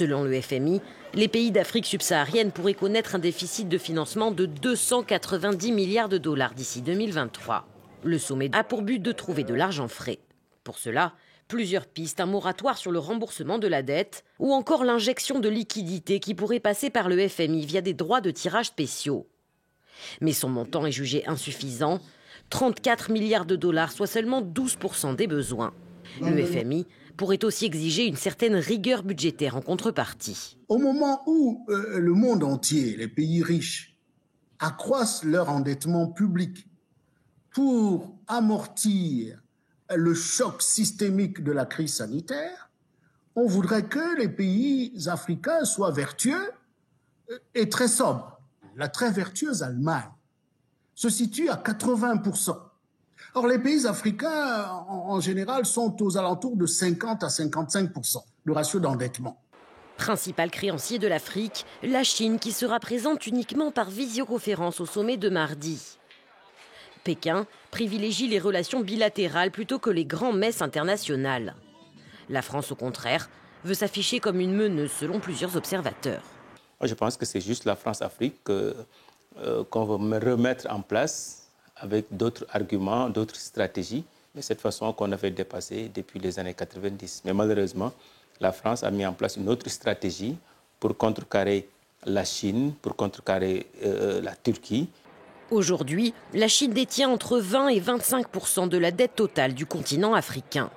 Selon le FMI, les pays d'Afrique subsaharienne pourraient connaître un déficit de financement de 290 milliards de dollars d'ici 2023. Le sommet a pour but de trouver de l'argent frais. Pour cela, plusieurs pistes, un moratoire sur le remboursement de la dette ou encore l'injection de liquidités qui pourrait passer par le FMI via des droits de tirage spéciaux. Mais son montant est jugé insuffisant, 34 milliards de dollars, soit seulement 12% des besoins. Le FMI pourrait aussi exiger une certaine rigueur budgétaire en contrepartie. Au moment où le monde entier, les pays riches, accroissent leur endettement public pour amortir le choc systémique de la crise sanitaire, on voudrait que les pays africains soient vertueux et très sobres. La très vertueuse Allemagne se situe à 80%. Or, les pays africains, en général, sont aux alentours de 50 à 55%, le ratio d'endettement. Principal créancier de l'Afrique, la Chine qui sera présente uniquement par visioconférence au sommet de mardi. Pékin privilégie les relations bilatérales plutôt que les grands messes internationales. La France, au contraire, veut s'afficher comme une meneuse selon plusieurs observateurs. Je pense que c'est juste la France-Afrique qu'on va remettre en place avec d'autres arguments, d'autres stratégies, de cette façon qu'on avait dépassé depuis les années 90. Mais malheureusement, la France a mis en place une autre stratégie pour contrecarrer la Chine, pour contrecarrer la Turquie. Aujourd'hui, la Chine détient entre 20 et 25% de la dette totale du continent africain.